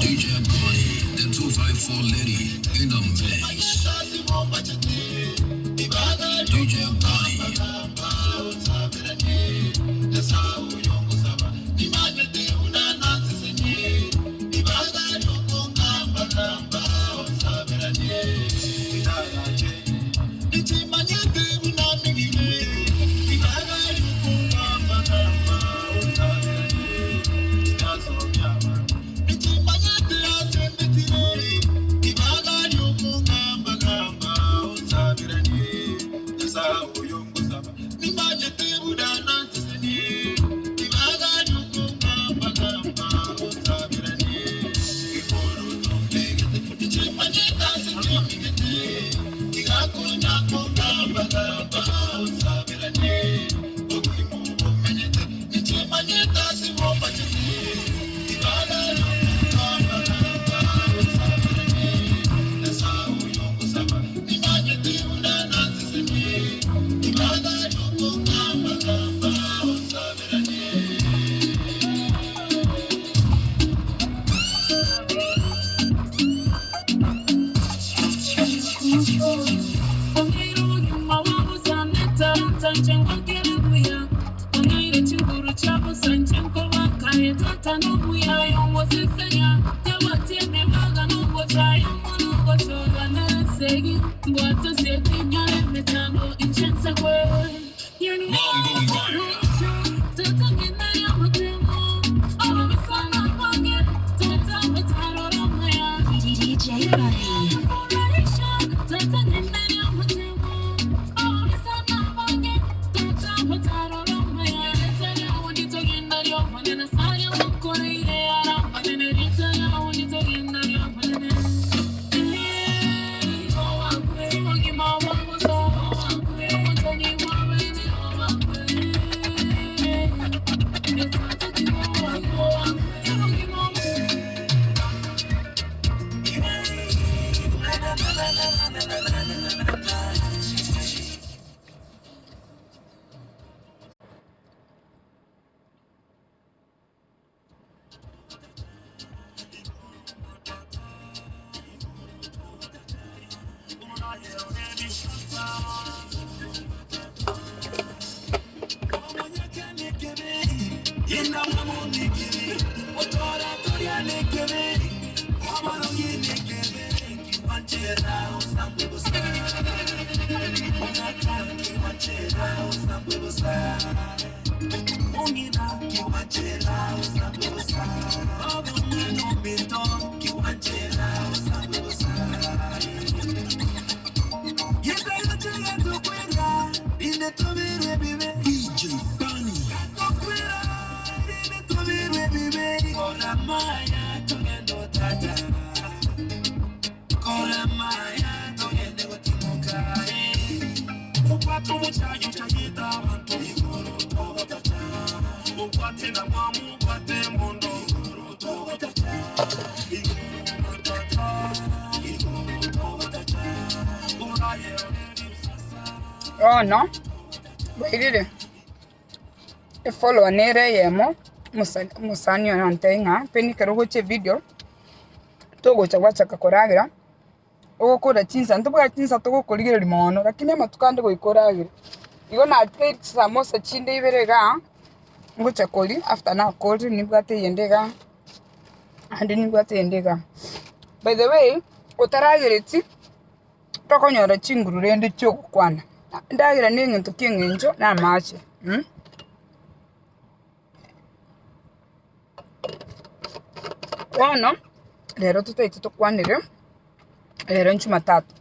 DJ Bonnie, the 254 lady in the mix. DJ Bonnie. Oh no, wait, follow nere yemo musanyo nantenga peni karogoche video togo chawacha kakoragira ogokora chinsa ntobwa chinsa togo korigira limono lakini amatukande goikoragira igo na take samosa chinde iberega ngocha koli after na koli nibwate yendega andi nibwate yendega. By the way otaragireti tokonyora chinguru rende chokwana ndagira ningintu kingenjo na mache Wano lero tutaite tukwanire lero nchumatatu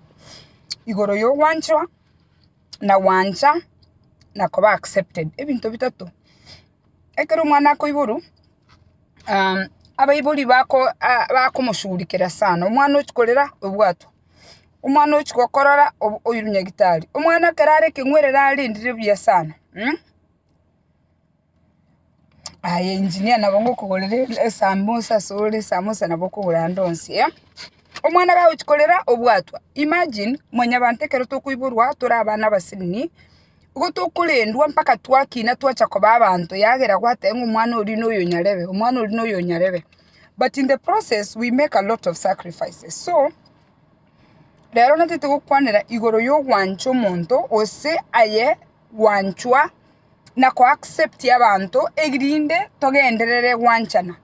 igoro yo wanchwa na wancha na kuba accepted ebintu bitatu ekero mwana ko iburu abayibuli bako mushurikira sana umwana ukikorera ubwato umwana ukikokorora oyirunya gitari umwana karare kinywerera arindire bya sana aye engineer nabongo kugorera samosa sole samosa naboko burandonsi umwana gawe ukikorera ubwatwa imagine mwanya bantekero to kuiburwa tura abana basinini gutukulendwa mpaka twakina twacha koba abantu yagera gwatenga umwana uri no yonyarebe but in the process we make a lot of sacrifices. So rero natete gukwanira igoro yo gwancho omonto ose aye gwanchwa na ko accept y'abantu egirinde togenderere gwanchana.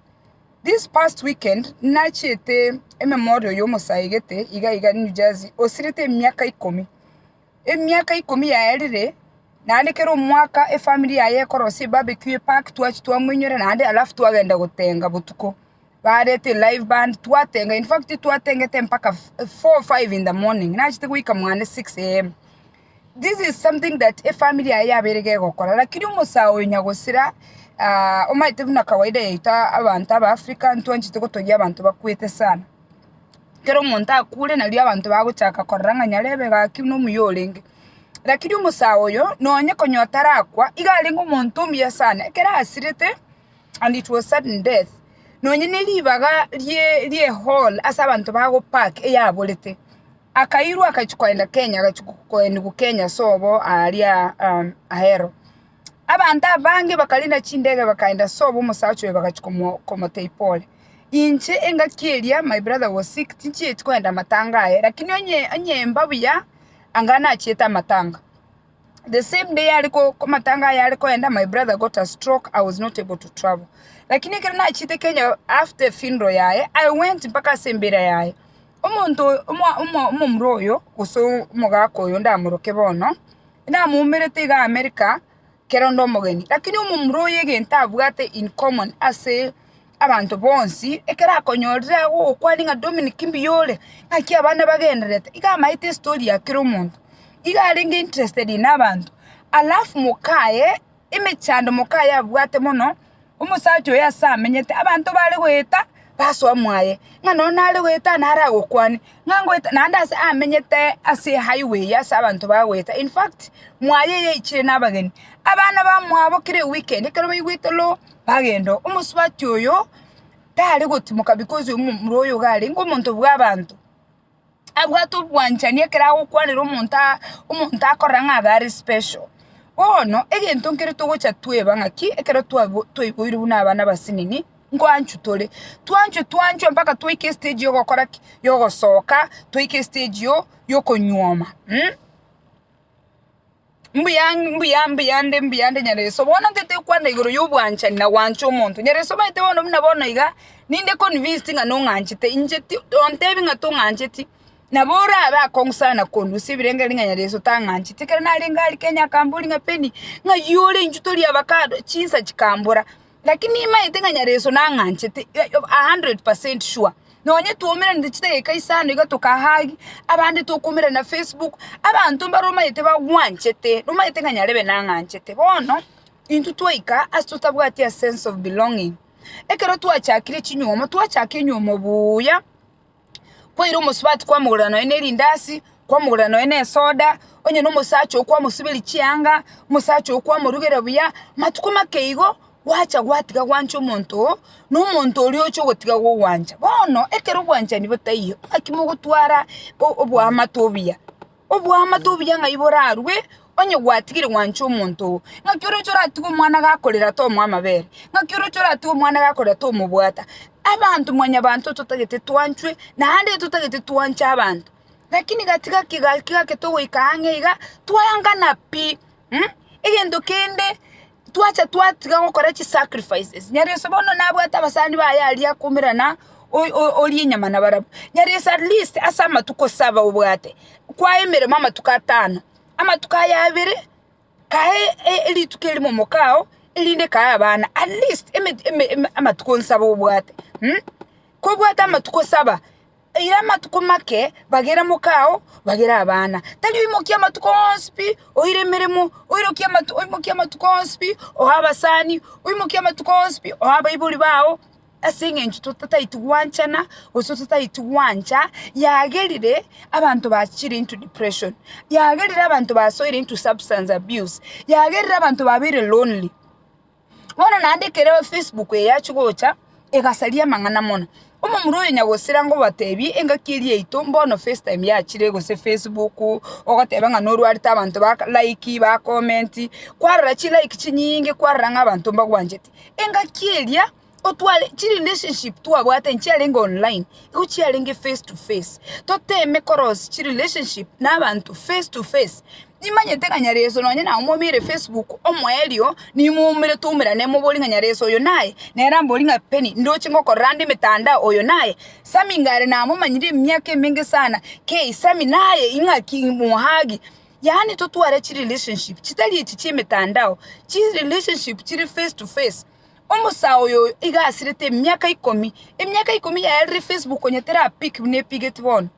This past weekend nachete memorial yo musayigete iga New Jersey osirete emyaka 10 yaerire nandikero mwaka family yaye korosi barbecue park twamwenyore nande alafu twagenda gutenga butuko barete live band twatenga. In fact twatengete mpaka 4-5 in the morning nachite kuika mwana 6 am. This is something that family yaye aberege gukora lakini umusawo nyagosira omaite buna kawaida yaita abantu aba Africa ntwanchite gotogia abantu bakwete sana kero monta akule na lia abantu baguchaka koranga nyarebe gaki no muyolenge lakini umusawo yo nonye konyotara akwa igalingo muntu mya sana kera asirete and it was sudden death nonye nilibaga lie hall asa abantu bago park eyabolete akairu akachukwenda Kenya akachukwenda Kenya sobo alia ahero abantu abange bakalinda chindege bakaenda sobo musacho bakachukomo teipole inche engakiria. My brother was sick tinchi etkwenda matanga aye lakini onye mbabuya angana achieta matanga the same day aliko matanga aye aliko enda my brother got a stroke. I was not able to travel lakini kana achite Kenya after funeral yaye I went mpaka sembera yaye omuntu umumroyo uso mugako yo ndamuroke bono na mumerete ga America kerondo mogeni lakini umumroye genta abwate in common ase abantu bonsi ekera konyorera go kwalinga Dominic Mbiyole ngaki abana bagenderete igamaite story ya kiro muntu igalinga interested in abantu alafu mukaye imechando mukaye abwate mono umusacho yasamenyete abantu bali gweta baso amwaye ngano nali gweta nara gokwani ngangweta nandase amenyete ase highway yasa abantu bagweta. In fact mwaye yechire nabageni abana bamwabo kire weekend kero bayigwitolo bagendo umuswati oyo tali gutimuka because umroyo gali ngo muntu bw'abantu abwato bwanchanie kera gukwanira umuntu akoranga very special ono egento nkere togocha tweba ngaki ekero twiboiru n'abana basinini ngwanchu tole twanchu mpaka twike stage yo gukora yo gosoka twike stage yo konyoma mbiyande nyareso bona tete kwanda igoro yobwancha na wancho omuntu nyareso baite bono mnabona iga ninde convinced nga no nganchite injeti ontebi nga to nganchiti nabora aba kongsana konu sibirenge linga nyareso tanganchite kera nalinga ali Kenya kambuli nga peni nga yole injutori abakado chinsa chikambura lakini maite nga nyareso na nganchite 100% sure nonye tuomera ndichite kaisano igatoka hagi abandi tokomera na Facebook abantu baroma yete bagwanchete roma yete nganyarebe nanganchete bono into twaika astutabwati a sense of belonging ekero twachakire chinyoma twachake nyomo buya kwairo muswati kwa mugurano ene rindasi kwa mugurano ene soda onye no musacho kwa musibili chianga musacho kwa murugera buya matukuma keigo wacha gwatiga gwancho muntu no muntu oli ocho gotiga go gwancha bono ekero gwancha ni batayo akimugutwara obwa matobia nga iborarwe onye gwatigire gwancho muntu ngakyoro chora tugo mwana gakorera to mwamabere ngakyoro chora tugo mwana gakorera to mubwata abantu mwanya bantu tutagete twanchwe na hande tutagete twancha abantu lakini gatiga kiga ketogo ikange iga twanga na pi egendo kende twacha twatiga gukora chi sacrifices nyareso bono nabwata basani bayali yakumirana oli nyama na barabu nyareso at least asama tukosaba ubwate kwa emere mama tukatano ama tukayabire kae eli tukeli momokao elinde kaya abana at least ama tukonsaba ubwate ko bwata ama tukosaba ira matukomake bagera mukao bagera abana tali bimokia matukonspi oiremeremo oirokia matukonspi ohabasani oimokia matukonspi ohabaibuli bao asinge nchuto tataituwanchana oso tataituwancha yagerire abantu bachiri into depression yagerire abantu basoire into substance abuse yagerire abantu babire lonely wana nandekere Facebook yachu gocha egasaria mangana mono omo muro yenyagosira ngo batebi engakirie ito mbono first time yachire gose Facebook ogateba nga norwarita abantu ba like ba comment kwarra chi like chinyinge kwarra nga abantu mbagwanjeti engakiria otwale chi relationship twabwate nchialenga online uchialenga face to face toteme koros chi relationship n'abantu face to face nimanye teganya reso nonye na umomire Facebook omwelio ni mumire tumira ne mubolinga nyareso oyo naye nera mbolinga peni ndochi ngoko randi metanda oyo naye sami ngare na mumanyire myake mingi sana ke sami naye inga kimuhagi yani totware chi relationship chitali chi metandao chi relationship chi face to face omusa oyo igasirete myaka 10 emyaka 10 ya elri Facebook onyetera pic ne pigetbon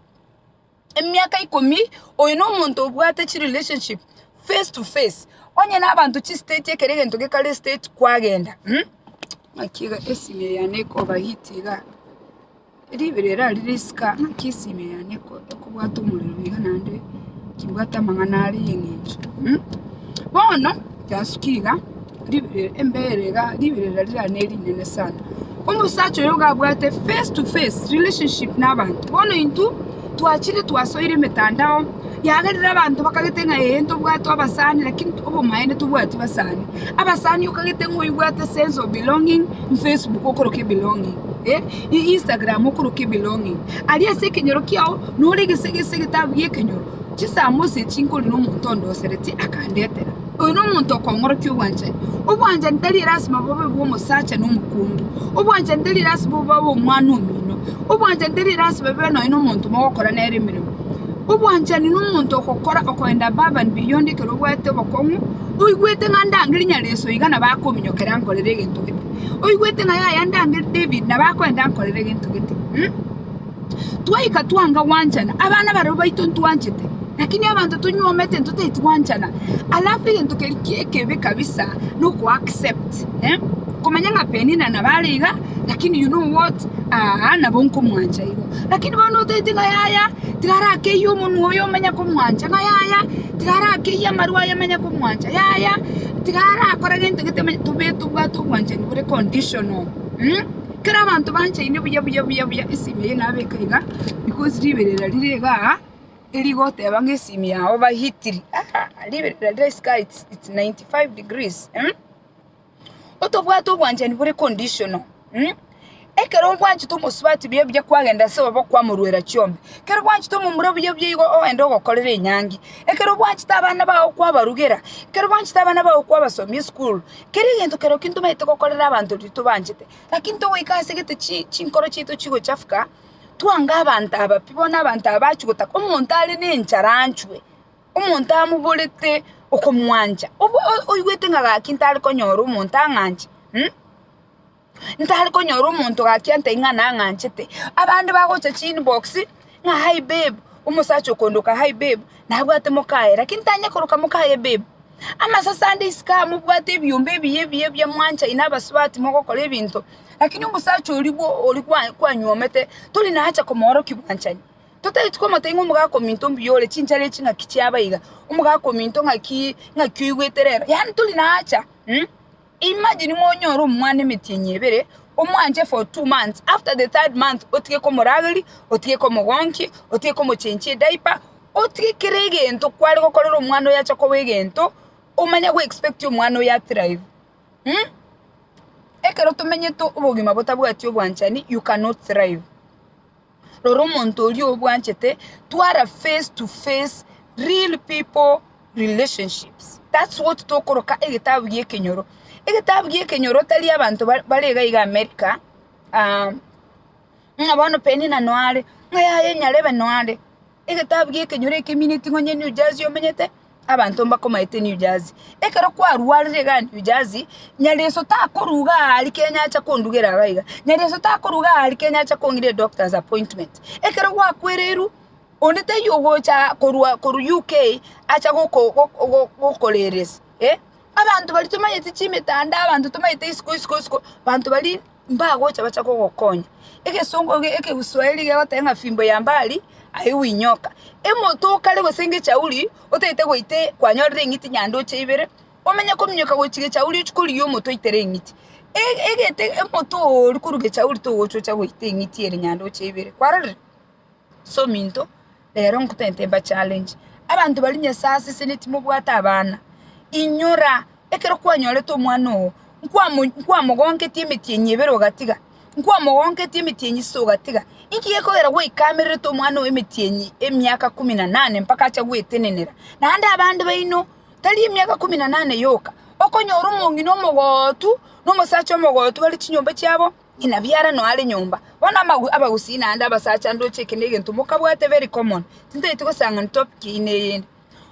emyaka 10 oyo no muntu obwate chi relationship face to face onye n'abantu chi state ekerege ntoke kale state kwagenda makiga esime ya neko bahitiga riberera ririska nakisime ya neko ekubwata umuriro biga nande kibwata mangana ari yengejo bono yasukiga riberera emberega riberera riraneri nene sana umusacho yo gabwate face to face relationship n'abantu bono into twachire twasoire metandao yagarira abantu bakagetenga yento bwato abasani lakini obo maene tubwati basani abasani ukagetenga uyibwate sense of belonging Facebook okoroke belonging Instagram okoroke belonging aliya sekenyoro kiao noregesege tabiye kenyoro chisamose chinkoli no muntondo sereti akandetera ono muntu okongoro kyubwanje obwanje ndali rasima bobe bwomusacha no mukungu obwanje ndali rasima bobe mwana omino obwanje ndali rasima bebe no muntu mokora nere mirimo obwanje ni n'umuntu okokora okwenda baba beyond kero bwete bokongu uyigwete ngandangiri nyareso igana bakominyokera nkorere gento gete uyigwete ngaya ndangiri David nabakwenda nkorere gento gete twaika twanga wanjana abana baro baitontu wanjete lakini abantu tunyomete ntuteti wanjana alafu gento kebe kabisa no ku accept kumanya ngapeni na baliga lakini you know what na bonko mwanja hiyo lakini bano tetinga yaya tirarake yo muntu yo menya ko mwanja ngaya tirarake ya marwa ya menya ko mwanja yaya tirara akora gento gete tubetu bwato mwanja ni bure conditional kera abantu banje ine buya isime nabekaiga because riberera rirega erigote bange isime yaho bahitiri riberera dry sky it's 95 degrees otobwato bwanje ni bure conditional ekero bwanje tumusubati bye kwagenda se baba kwamurwera cyombe kero bwanje tumumura bye igo endo gokorera inyangi ekero bwanje tabana bawo kwabarugera kero bwanje tabana bawo kwabasomye school kero gento kero kintu mayite gokorera abantu tubanjete lakini to wikase gete chinkoro chito chigo chafuka twanga abantu abapibona abantu abachugota umuntu ali nencharanchwe umuntu amubulete okomwanja oyigwete ngaga kintali konyoro umuntu anganje ntali konyoro umuntu gakyante ingana nganchete abandi bagocha inbox nga hi babe umusacho kondoka hi babe nabwate mokaye lakini tanya koroka mokaye babe amasasa ndi scam bwate byumbe biye mwancha inabaswati mokokole ibintu lakini umusacho olikuwa kwanyomete tuli naacha komoro kibwanchani totali tukoma tengo muga kominto mbiyole chinchale chinga kichyabayiga umuga kominto nga kyigweterera yani tuli naacha imagine monyoro umwana emitinyebere omwanje for 2 months after the 3rd month otike ko moragli otike ko mogonki otike ko mochenche diaper otike kiregento kwali gokorera umwana yacha ko wegento umanya go expect umwana ya thrive ekero tumenye to ubugima botabwati obwanchani you cannot thrive roro muntu oli obwanchete twara face to face real people relationships that's what tokoroka egitabu gekenyoro tali abantu balega iga America ngabano peni na noale ngaya nyarebe noale egitabu gekenyoro ekeminiti ngonye New Jersey omenyete abantu mbakomaite New Jersey ekero kwa ruwalire ga New Jersey nyareso takoruga ali Kenya acha kondugera abayiga nyareso takoruga ali Kenya acha kongire doctor's appointment ekero kwa kwereru onete yogocha koru UK acha gokoleres abantu bali tumayete chimetanda abantu tumayete isko abantu bali mbagocha bacha gokonya ekesongo eke Uswahili ge batenga fimbo ya mbali ayiwinyoka emoto kale gosenge chauli otete goite kwanyorire ngiti nyando cheibere omenya komnyoka gochige chauli chukuli yo moto itere ngiti egete emoto likuruge chauri to gocho chago itengi tiere nyando chebere kwarare so minto lero nkutentemba challenge abantu balinya sasi seneti mubwata abana inyora ekero kwanyore to mwana nkwa mogonke timeti nyebero gatiga nkwa mogonke timeti nyiso gatiga inki yekogera we kamera to mwana emetienyi emyaka 18 mpaka acha gwetenenera nande abandi baino tali emyaka 18 yoka okonyora umungi no mogotu no musacha mogotu bali chinyomba cyabo ina byara no ale nyomba bona abagusina anda abasacha ndo chekenege ntumuka bwate very common tinte tukosanga top kine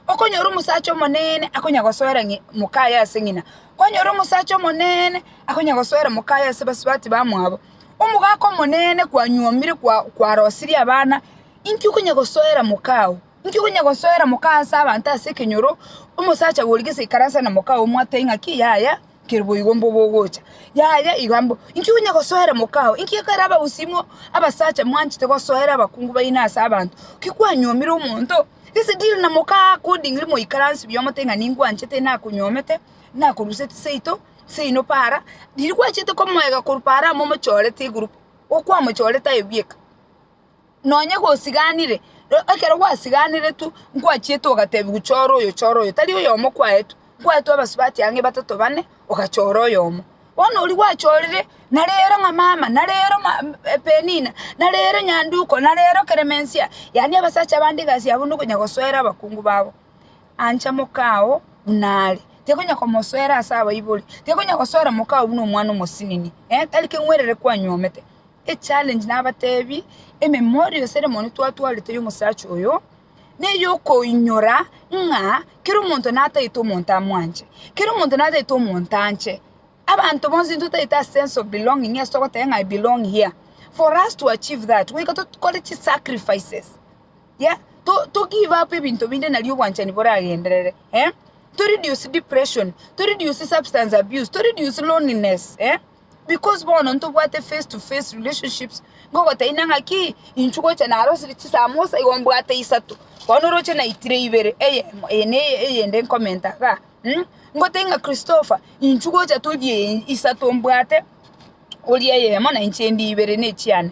okonyora umusacha monene akonya goswera mukaya sengina konyora umusacha monene akonya goswera mukaya sebaswati bamwabo umugako monene kwa nyomire kwa rosiri abana inki kunya gosoera mukao inki kunya gosoera mukasa abantu asekenyoro umusacha woligese ikarasa na mukao mwate ingaki yaya kirbo igombo bogocha yaya igambo inki kunya gosoera mukao inki karaba usimo abasacha mwanchite gosoera abakungu bayinasa abantu kikwa nyomire umuntu ese deal na muka coding limo ikaransi byomotenga ningwa nchete na kunyomete na kurusete seito seino para dirikwa chete komwega kurupara momo chole ti group okwa mo chole ta ebieka nonye go siganire akero kwa siganire tu nkwa chete ogatebi guchoro yo tali yo mo kwaetu abasubati yange batatu bane okachoro yomo wono uli kwa chorire na lero nga mama na lero penina na lero nyanduko na lero keremensia yani abasacha bandi gasi abundu kunyagoswera abakungu babo ancha mokao unali tekonya komoswera asaba iboli tekonya koswera mukao buno mwana mosinini talike ngwerere kwa nyomete challenge nabatebi memorial ceremony twalite yo musacho oyo ne yoko inyora nga kiro muntu nata ito monta mwanje kiro muntu nata ito montanche abantu bonzi tutaita sense of belonging. Yes, so I belong here. For us to achieve that, we got to call it sacrifices. Yeah, to give up even to na liu wanchani bora agendere. To reduce depression, to reduce substance abuse, to reduce loneliness. Because bono to what face-to-face relationships. Go got ina ngaki inchuko cha na rosi chisamosa iwombo ate isatu. Bono roche na itire ibere. Ende commenta ka. Ngotenga Christopher inchuko cha tuli isatu mbwate. Oli mona inchendi ibere ne chiane.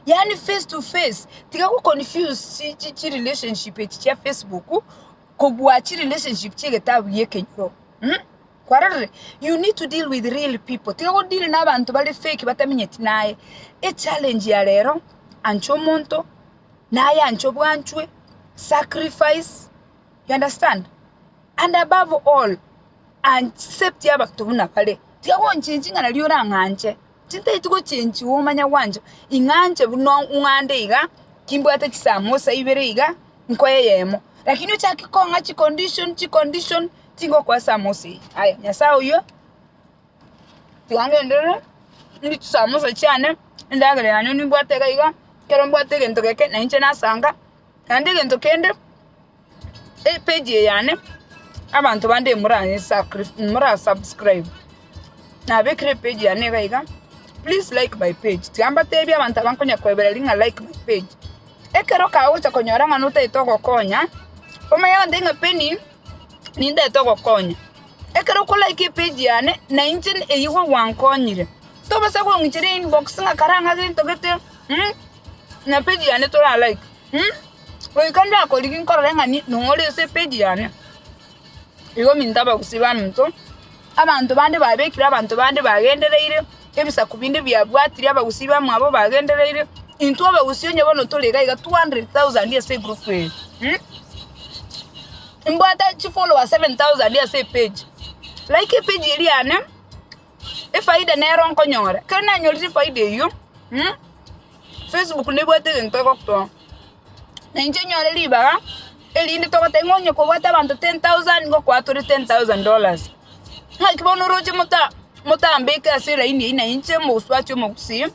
Yani face to face. Tika ku confuse chi relationship cha Facebook ko buachi relationship chege tabu yekenyoro. Kwarare, you need to deal with real people. Tika ku deal na abantu bale fake batamenyeti naye. Challenge ya lero ancho monto naye ancho bwanchwe sacrifice. You understand? And above all, accept yabakto buna pale. Tika ku nchinga na liora nganje. Tinta ituko chenchi womanya wanje inganje buno ungande iga kimbo ata kisamosa ibere iga nkoye yemo lakini uchaki konga chi condition tingo kwa samosi aya nyasa uyo tiwange ndere ndi samosa cyane ndagale yanyu ni bwateka iga kero mbwateke ntokeke na inche nasanga kandi gento kende page yane abantu bande mura subscribe na bekre page yane iga. Please like my page. Tiamba tebi abantu abankonya kweberelinga like my page. Ekero kawo cha konyoranga nuta itoko konya. Omaya ndenga peni ninda itoko konya. Ekero ko like page yane na inchen eyiwo wankonyire. To basa ko ngire inbox nga karanga zintogete. Na page yane to la like. We kanda ko ligin korenga ni ngole se page yane. Igo mindaba kusiba mto. Abantu bande babekira abantu bande bagendereire. Ebisa kubinde byabwatiri abagusiba mwabo bagendereire into abagusiyonye bono tolega iga 200,000 yase group page mbata chi follower 7,000 yase page like page iri ane faida na ron konyora kana nyori faida yo Facebook ne bwate ngento ko na inje nyore liba elinde to batengonye ko bata bantu 10,000 ngo kwa $10,000 ngakibono roje mota ambeka asira ina inche muswacho mukusi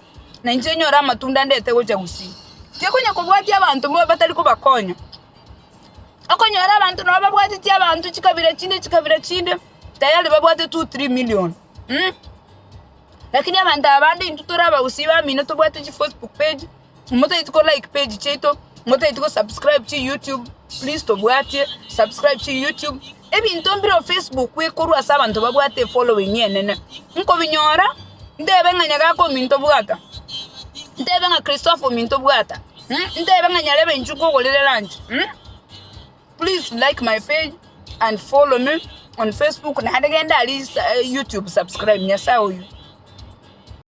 na inche nyora matunda ndete gocha gusi tekonya kubwati abantu mbo batali ko bakonya akonyora abantu no babwati abantu chikabira chinde tayari babwate 2-3 million lakini abantu abandi ntutora bagusiba mino to bwate chi Facebook page moto itiko like page cheto ngote ituko subscribe chi YouTube please to bwate subscribe chi YouTube ebintu mbiro Facebook wekorwa sabantu babwate following yenene nko binyora ndebe nganya ko minto bwata ndebe nga Christophe minto bwata ndebe nganya lebe njuko golele lanji please like my page and follow me on Facebook na hadagenda ali YouTube subscribe nyasa uyu